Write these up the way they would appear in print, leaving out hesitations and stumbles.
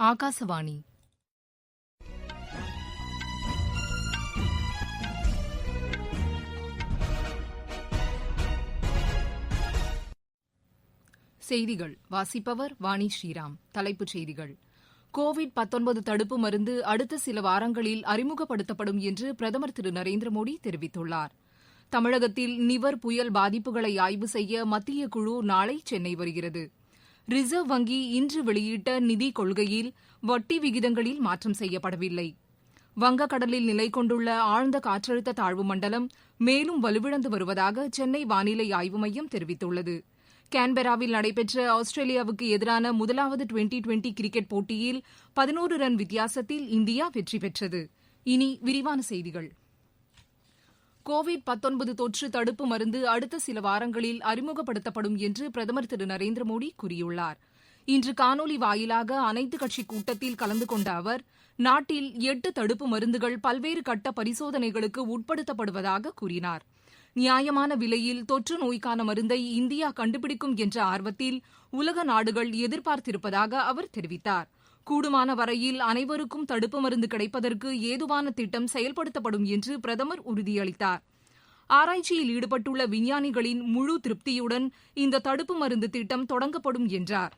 ஆகாசவாணி. செய்திகள் வாசிப்பவர் வாணி ஸ்ரீராம். தலைப்புச் செய்திகள்: கோவிட்-19 தடுப்பு மருந்து அடுத்த சில வாரங்களில் அறிமுகப்படுத்தப்படும் என்று பிரதமர் திரு நரேந்திரமோடி தெரிவித்துள்ளார். தமிழகத்தில் நிவர் புயல் பாதிப்புகளை ஆய்வு செய்ய மத்திய குழு நாளை சென்னை வருகிறது. ரிசர்வ் வங்கி இன்று வெளியிட்ட நிதிக் கொள்கையில் வட்டி விகிதங்களில் மாற்றம் செய்யப்படவில்லை. வங்கக்கடலில் நிலை கொண்டுள்ள ஆழ்ந்த காற்றழுத்த தாழ்வு மண்டலம் மேலும் வலுவிழந்து வருவதாக சென்னை வானிலை ஆய்வு மையம் தெரிவித்துள்ளது. கான்பெராவில் நடைபெற்ற ஆஸ்திரேலியாவுக்கு எதிரான முதலாவது டுவெண்டி கிரிக்கெட் போட்டியில் 11 ரன் வித்தியாசத்தில் இந்தியா வெற்றி பெற்றது. இனி விரிவான செய்திகள். கோவிட்-19 தொற்று தடுப்பு மருந்து அடுத்த சில வாரங்களில் அறிமுகப்படுத்தப்படும் என்று பிரதமர் திரு நரேந்திரமோடி கூறியுள்ளார். இன்று காணொலி வாயிலாக அனைத்துக் கட்சி கூட்டத்தில் கலந்து கொண்ட அவர், நாட்டில் 8 தடுப்பு மருந்துகள் பல்வேறு கட்ட பரிசோதனைகளுக்கு உட்படுத்தப்படுவதாக கூறினார். நியாயமான விலையில் தொற்று நோய்க்கான மருந்தை இந்தியா கண்டுபிடிக்கும் என்ற ஆர்வத்தில் உலக நாடுகள் எதிர்பார்த்திருப்பதாக அவர் தெரிவித்தார். கூடுமான வரையில் அனைவருக்கும் தடுப்பு மருந்து கிடைப்பதற்கு ஏதுவான திட்டம் செயல்படுத்தப்படும் என்று பிரதமர் உறுதியளித்தார். ஆராய்ச்சியில் ஈடுபட்டுள்ள விஞ்ஞானிகளின் முழு திருப்தியுடன் இந்த தடுப்பு மருந்து திட்டம் தொடங்கப்படும் என்றார்.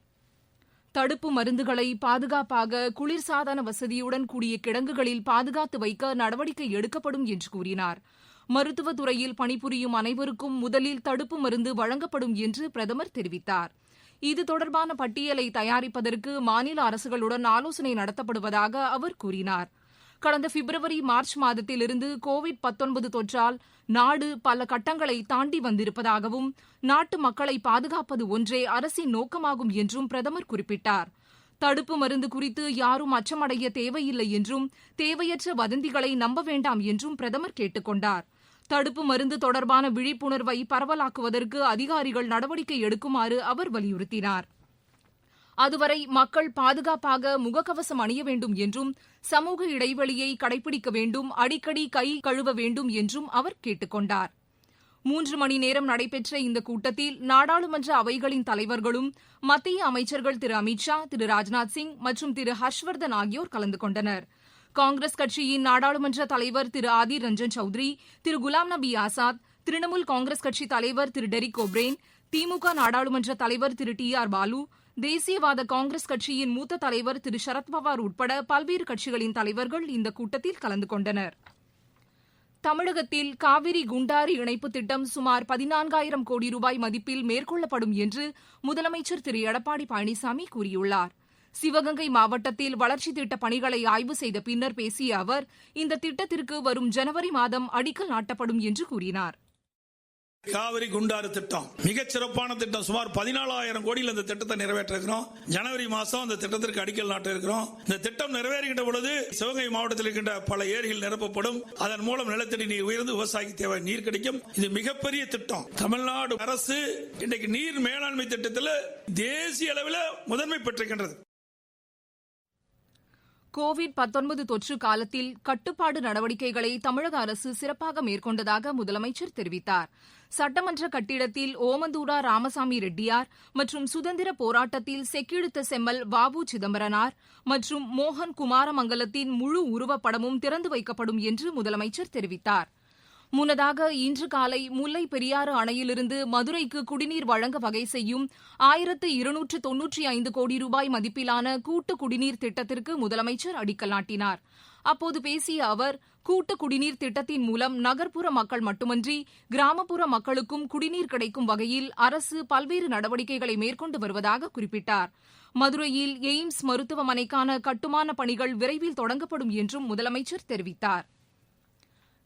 தடுப்பு மருந்துகளை பாதுகாப்பாக குளிர்சாதன வசதியுடன் கூடிய கிடங்குகளில் பாதுகாத்து வைக்க நடவடிக்கை எடுக்கப்படும் என்று கூறினார். மருத்துவத் துறையில் பணிபுரியும் அனைவருக்கும் முதலில் தடுப்பு மருந்து வழங்கப்படும் என்று பிரதமர் தெரிவித்தார். இது தொடர்பான பட்டியலை தயாரிப்பதற்கு மாநில அரசுகளுடன் ஆலோசனை நடத்தப்படுவதாக அவர் கூறினார். கடந்த பிப்ரவரி மார்ச் மாதத்திலிருந்து கோவிட்-19 தொற்றால் நாடு பல கட்டங்களை தாண்டி வந்திருப்பதாகவும், நாட்டு மக்களை பாதுகாப்பது ஒன்றே அரசின் நோக்கமாகும் என்றும் பிரதமர் குறிப்பிட்டார். தடுப்பு மருந்து குறித்து யாரும் அச்சமடைய தேவையில்லை என்றும், தேவையற்ற வதந்திகளை நம்ப வேண்டாம் என்றும் பிரதமர் கேட்டுக் கொண்டார். தடுப்பு மருந்து தொடர்பான விழிப்புணர்வை பரவலாக்குவதற்கு அதிகாரிகள் நடவடிக்கை எடுக்குமாறு அவர் வலியுறுத்தினார். அதுவரை மக்கள் பாதுகாப்பாக முகக்கவசம் அணிய வேண்டும் என்றும், சமூக இடைவெளியை கடைபிடிக்க வேண்டும், அடிக்கடி கை கழுவ வேண்டும் என்றும் அவர் கேட்டுக் கொண்டார். 3 மணி நேரம் நடைபெற்ற இந்த கூட்டத்தில் நாடாளுமன்ற அவைகளின் தலைவர்களும், மத்திய அமைச்சர்கள் திரு அமித்ஷா, திரு ராஜ்நாத் சிங் மற்றும் திரு ஹர்ஷ்வர்தன் ஆகியோர் கலந்து கொண்டனர். காங்கிரஸ் கட்சியின் நாடாளுமன்ற தலைவர் திரு ஆதிர் ரஞ்சன் சௌத்ரி, திரு குலாம் நபி ஆசாத், திரிணாமுல் காங்கிரஸ் கட்சித் தலைவர் திரு டெரிக் ஓப்ரேன், திமுக நாடாளுமன்ற தலைவர் திரு TR பாலு, தேசியவாத காங்கிரஸ் கட்சியின் மூத்த தலைவர் திரு சரத்பவார் உட்பட பல்வேறு கட்சிகளின் தலைவர்கள் இந்த கூட்டத்தில் கலந்து கொண்டனர். தமிழகத்தில் காவிரி குண்டாறு இணைப்பு திட்டம் சுமார் 14,000 கோடி ரூபாய் மதிப்பில் மேற்கொள்ளப்படும் என்று முதலமைச்சர் திரு எடப்பாடி பழனிசாமி கூறியுள்ளார். சிவகங்கை மாவட்டத்தில் வளர்ச்சித் திட்டப் பணிகளை ஆய்வு செய்த பின்னர் பேசிய அவர், இந்த திட்டத்திற்கு வரும் ஜனவரி மாதம் அடிக்கல் நாட்டப்படும் என்று கூறினார். காவிரி குண்டாறு திட்டம் மிகச் சிறப்பான திட்டம். சுமார் 14,000 கோடியில் இந்த திட்டத்தை நிறைவேற்ற இருக்கிறோம். ஜனவரி மாதம் இந்த திட்டத்திற்கு அடிக்கல் நாட்ட இருக்கிறோம். இந்த திட்டம் நிறைவேறுகின்ற பொழுது சிவகங்கை மாவட்டத்தில் இருக்கின்ற பல ஏரிகள் நிரப்பப்படும். அதன் மூலம் நிலத்தடி நீர் உயர்ந்து விவசாயிக்கு தேவை நீர் கிடைக்கும். இது மிகப்பெரிய திட்டம். தமிழ்நாடு அரசு இன்றைக்கு நீர் மேலாண்மை திட்டத்தில் தேசிய அளவில் முதன்மை பெற்றிருக்கின்றது. கோவிட்-19 தொற்று காலத்தில் கட்டுப்பாடு நடவடிக்கைகளை தமிழக அரசு சிறப்பாக மேற்கொண்டதாக முதலமைச்சர் தெரிவித்தார். சட்டமன்ற கட்டிடத்தில் ஓமந்தூரா ராமசாமி ரெட்டியார் மற்றும் சுதந்திர போராட்டத்தில் செக்கிழுத்த செம்மல் வ.உ. சிதம்பரனார் மற்றும் மோகன் குமாரமங்கலத்தின் முழு உருவப்படமும் திறந்து வைக்கப்படும் என்று முதலமைச்சர் தெரிவித்தார். முன்னதாக இன்று காலை முல்லை பெரியாறு அணையிலிருந்து மதுரைக்கு குடிநீர் வழங்க வகை செய்யும் 1295 கோடி ரூபாய் மதிப்பிலான கூட்டு குடிநீர் திட்டத்திற்கு முதலமைச்சர் அடிக்கல் நாட்டினார். அப்போது பேசிய அவர், கூட்டு குடிநீர் திட்டத்தின் மூலம் நகர்ப்புற மக்கள் மட்டுமன்றி கிராமப்புற மக்களுக்கும் குடிநீர் கிடைக்கும் வகையில் அரசு பல்வேறு நடவடிக்கைகளை மேற்கொண்டு வருவதாக குறிப்பிட்டார். மதுரையில் எய்ம்ஸ் மருத்துவமனைக்கான கட்டுமான பணிகள் விரைவில் தொடங்கப்படும் என்றும் முதலமைச்சர் தெரிவித்தார்.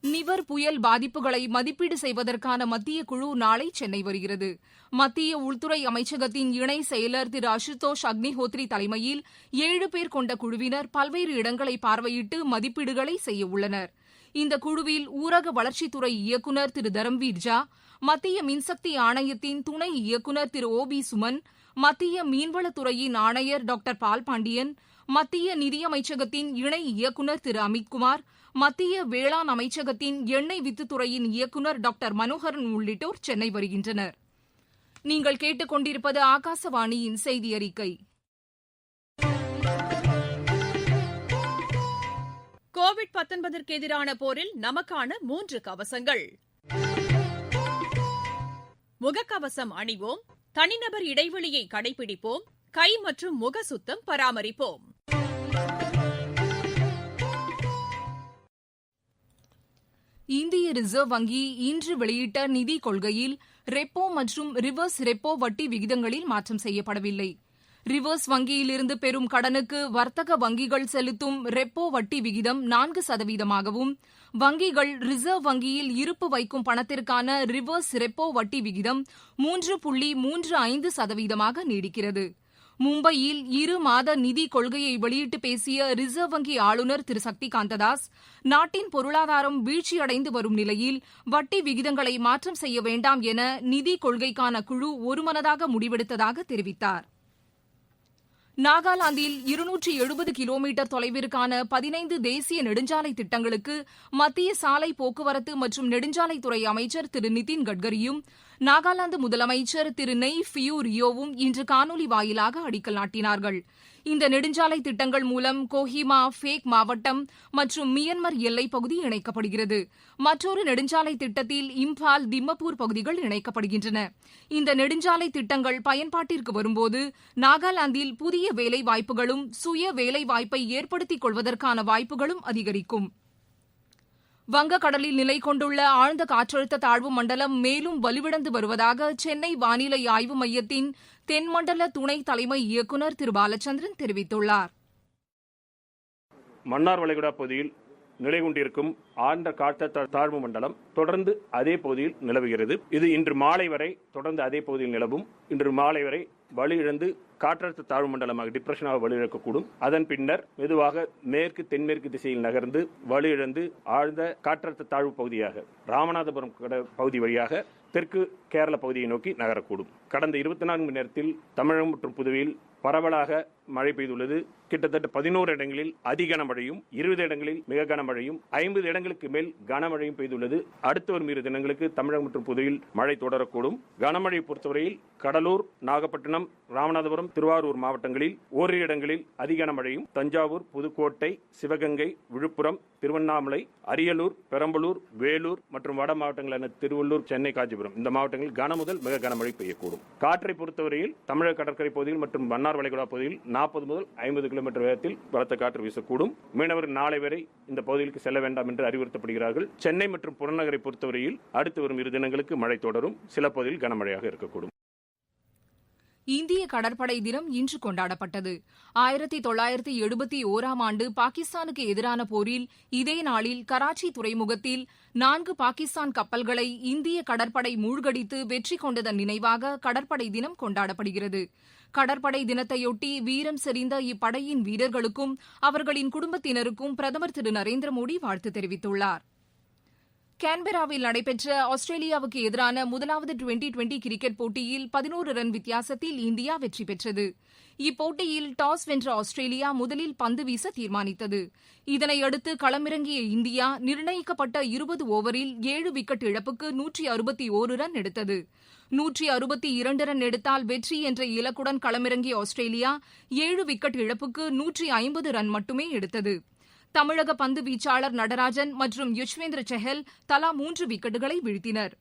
நிவர் புயல் பாதிப்புகளை மதிப்பீடு செய்வதற்கான மத்திய குழு நாளை சென்னை வருகிறது. மத்திய உள்துறை அமைச்சகத்தின் இணை செயலர் திரு அசுதோஷ் அக்னிஹோத்ரி தலைமையில் 7 பேர் கொண்ட குழுவினர் பல்வேறு இடங்களை பார்வையிட்டு மதிப்பீடுகளை செய்ய உள்ளனர். இந்த குழுவில் ஊரக வளர்ச்சித்துறை இயக்குநர் திரு தரம்வீர் ஜா, மத்திய மின்சக்தி ஆணையத்தின் துணை இயக்குநர் திரு OB சுமன், மத்திய மீன்வளத்துறையின் ஆணையர் டாக்டர் பால் பாண்டியன், மத்திய நிதியமைச்சகத்தின் இணை இயக்குநர் திரு அமித்குமார், மத்திய வேளாண் அமைச்சகத்தின் எண்ணெய் வித்துத்துறையின் இயக்குநர் டாக்டர் மனோகரன் உள்ளிட்டோர் சென்னை வருகின்றனர். நீங்கள் கேட்டுக் கொண்டிருப்பது ஆகாசவாணியின் செய்தி அறிக்கை. கோவிட்-19ற்கு எதிரான போரில் நமக்கான 3 கவசங்கள். முகக்கவசம் அணிவோம், தனிநபர் இடைவெளியை கடைபிடிப்போம், கை மற்றும் முக சுத்தம் பராமரிப்போம். இந்திய ரிசர்வ் வங்கி இன்று வெளியிட்ட நிதிக் கொள்கையில் ரெப்போ மற்றும் ரிவர்ஸ் ரெப்போ வட்டி விகிதங்களில் மாற்றம் செய்யப்படவில்லை. ரிவர்ஸ் வங்கியிலிருந்து பெறும் கடனுக்கு வர்த்தக வங்கிகள் செலுத்தும் ரெப்போ வட்டி விகிதம் 4%ஆகவும், வங்கிகள் ரிசர்வ் வங்கியில் இருப்பு வைக்கும் பணத்திற்கான ரிவர்ஸ் ரெப்போ வட்டி விகிதம் 3.35%ஆக நீடிக்கிறது. மும்பையில் 2 மாத நிதிக் கொள்கையை வெளியிட்டு பேசிய ரிசர்வ் வங்கி ஆளுநர் திரு சக்தி காந்ததாஸ், நாட்டின் பொருளாதாரம் வீழ்ச்சியடைந்து வரும் நிலையில் வட்டி விகிதங்களை மாற்றம் செய்ய வேண்டாம் என நிதிக் கொள்கைக்கான குழு ஒருமனதாக முடிவெடுத்ததாக தெரிவித்தார். நாகாலாந்தில் 270 கிலோமீட்டர் தொலைவிற்கான 15 தேசிய நெடுஞ்சாலை திட்டங்களுக்கு மத்திய சாலை போக்குவரத்து மற்றும் நெடுஞ்சாலைத்துறை அமைச்சர் திரு நிதின் கட்கரியும், நாகாலாந்து முதலமைச்சர் திரு நெய்ஃபியூ ரியோவும் இன்று காணொலி வாயிலாக அடிக்கல் நாட்டினார்கள். இந்த நெடுஞ்சாலை திட்டங்கள் மூலம் கோஹிமா ஃபேக் மாவட்டம் மற்றும் மியன்மர் எல்லைப் பகுதி இணைக்கப்படுகிறது. மற்றொரு நெடுஞ்சாலை திட்டத்தில் இம்பால், திம்மப்பூர் பகுதிகள் இணைக்கப்படுகின்றன. இந்த நெடுஞ்சாலை திட்டங்கள் பயன்பாட்டிற்கு வரும்போது நாகாலாந்தில் புதிய வேலைவாய்ப்புகளும் சுய வேலைவாய்ப்பை ஏற்படுத்திக் கொள்வதற்கான வாய்ப்புகளும் அதிகரிக்கும். வங்கக்கடலில் நிலை கொண்டுள்ள ஆழ்ந்த காற்றழுத்த தாழ்வு மண்டலம் மேலும் வலுவிழந்து வருவதாக சென்னை வானிலை ஆய்வு மையத்தின் தென்மண்டல துணை தலைமை இயக்குநர் திரு பாலச்சந்திரன் தெரிவித்துள்ளார். மன்னார் வளைகுடா பகுதியில் நிலை கொண்டிருக்கும் ஆழ்ந்த காற்றழுத்த தாழ்வு மண்டலம் தொடர்ந்து அதே பகுதியில் நிலவுகிறது. இது இன்று மாலை வரை தொடர்ந்து அதே பகுதியில் நிலவும். இன்று மாலை வரை வலுவிழந்து காற்றழுத்த தாழ்வு மண்டலமாக டிப்ரெஷனாக வலுவிழக்கக்கூடும். அதன் பின்னர் மெதுவாக மேற்கு தென்மேற்கு திசையில் நகர்ந்து வலுவிழந்து ஆழ்ந்த காற்றழுத்த தாழ்வு பகுதியாக ராமநாதபுரம் பகுதி வழியாக தெற்கு கேரள பகுதியை நோக்கி நகரக்கூடும். கடந்த 24 மணி நேரத்தில் தமிழகம் மற்றும் புதுவையில் பரவலாக மழை பெய்துள்ளது. கிட்டத்தட்ட 11 இடங்களில் அதி கனமழையும், 20 இடங்களில் மிக கனமழையும், 50 இடங்களுக்கு மேல் கனமழையும் பெய்துள்ளது. அடுத்து வரும் 2 தினங்களுக்கு தமிழகம் மற்றும் புதுவையில் மழை தொடரக்கூடும். கனமழை பொறுத்தவரையில் கடலூர், நாகப்பட்டினம், ராமநாதபுரம், திருவாரூர் மாவட்டங்களில் ஓரிரு இடங்களில் அதி கனமழையும், தஞ்சாவூர், புதுக்கோட்டை, சிவகங்கை, விழுப்புரம், திருவண்ணாமலை, அரியலூர், பெரம்பலூர், வேலூர் மற்றும் வட மாவட்டங்களான திருவள்ளூர், சென்னை, காஞ்சிபுரம் இந்த மாவட்டங்களில் கன முதல் மிக கனமழை பெய்யக்கூடும். காற்றை பொறுத்தவரையில் தமிழக கடற்கரை பகுதியில் மற்றும் மன்னார் வளைகுடா பகுதியில் 40 முதல் 50 கிலோமீட்டர் வேகத்தில் பலத்த காற்று வீசக்கூடும். மீனவர் நாளை வரை இந்த பகுதிகளுக்கு செல்ல வேண்டாம் என்று அறிவுறுத்தப்படுகிறார்கள். சென்னை மற்றும் புறநகரை பொறுத்தவரையில் அடுத்து வரும் 2 தினங்களுக்கு மழை தொடரும். சில பகுதியில் கனமழையாக இருக்கக்கூடும். இந்திய கடற்படை தினம் இன்று கொண்டாடப்பட்டது. 1971ஆம் ஆண்டு பாகிஸ்தானுக்கு எதிரான போரில் இதே நாளில் கராச்சி துறைமுகத்தில் 4 பாகிஸ்தான் கப்பல்களை இந்திய கடற்படை மூழ்கடித்து வெற்றி கொண்டதன் நினைவாக கடற்படை தினம் கொண்டாடப்படுகிறது. கடற்படை தினத்தையொட்டி வீரம் செறிந்த இப்படையின் வீரர்களுக்கும் அவர்களின் குடும்பத்தினருக்கும் பிரதமர் திரு நரேந்திர மோடி வாழ்த்து தெரிவித்துள்ளார். கான்பெராவில் நடைபெற்ற ஆஸ்திரேலியாவுக்கு எதிரான முதலாவது டுவெண்டி கிரிக்கெட் போட்டியில் 11 ரன் வித்தியாசத்தில் இந்தியா வெற்றி பெற்றது. இப்போட்டியில் டாஸ் வென்ற ஆஸ்திரேலியா முதலில் பந்து வீச தீர்மானித்தது. இதனையடுத்து களமிறங்கிய இந்தியா நிர்ணயிக்கப்பட்ட 20 ஓவரில் 7 விக்கெட் இழப்புக்கு 161 ரன் எடுத்தது. 162 ரன் எடுத்தால் வெற்றி என்ற இலக்குடன் களமிறங்கிய ஆஸ்திரேலியா 7 விக்கெட் இழப்புக்கு 150 ரன் மட்டுமே எடுத்தது. தமிழக பந்து வீச்சாளர் நடராஜன் மற்றும் யுஸ்வேந்திர செஹல் தலா 3 விக்கெட்டுகளை வீழ்த்தினர்.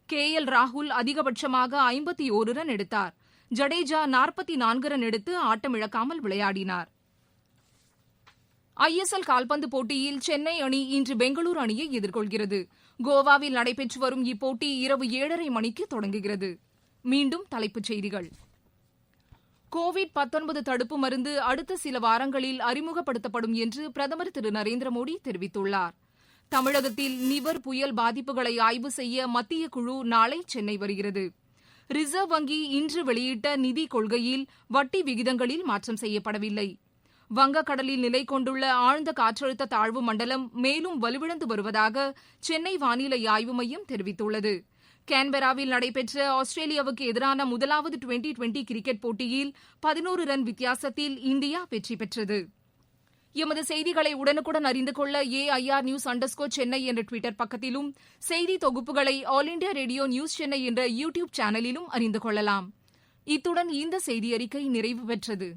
KL ராகுல் அதிகபட்சமாக 51 ரன் எடுத்தார். ஜடேஜா 44 ரன் எடுத்து ஆட்டமிழக்காமல் விளையாடினார். ISL கால்பந்து போட்டியில் சென்னை அணி இன்று பெங்களூரு அணியை எதிர்கொள்கிறது. கோவாவில் நடைபெற்று வரும் இப்போட்டி இரவு 7:30 மணிக்கு தொடங்குகிறது. மீண்டும் தலைப்புச் செய்திகள். கோவிட்-19 தடுப்பு மருந்து அடுத்த சில வாரங்களில் அறிமுகப்படுத்தப்படும் என்று பிரதமர் திரு நரேந்திர மோடி தெரிவித்துள்ளார். தமிழகத்தில் நிவர் புயல் பாதிப்புகளை ஆய்வு செய்ய மத்திய குழு நாளை சென்னை வருகிறது. ரிசர்வ் வங்கி இன்று வெளியிட்ட நிதிக் கொள்கையில் வட்டி விகிதங்களில் மாற்றம் செய்யப்படவில்லை. வங்கக்கடலில் நிலை கொண்டுள்ள ஆழ்ந்த காற்றழுத்த தாழ்வு மண்டலம் மேலும் வலுவிழந்து வருவதாக சென்னை வானிலை ஆய்வு மையம் தெரிவித்துள்ளது. கான்பெராவில் நடைபெற்ற ஆஸ்திரேலியாவுக்கு எதிரான முதலாவது டுவெண்டி கிரிக்கெட் போட்டியில் 11 ரன் வித்தியாசத்தில் இந்தியா வெற்றி பெற்றது. எமது செய்திகளை உடனுக்குடன் அறிந்து கொள்ள AIR News_Chennai என்ற ட்விட்டர் பக்கத்திலும், செய்தி தொகுப்புகளை all India radio news Chennai என்ற யூடியூப் சேனலிலும் அறிந்து கொள்ளலாம். இத்துடன் இந்த செய்தியறிக்கை நிறைவு பெற்றது.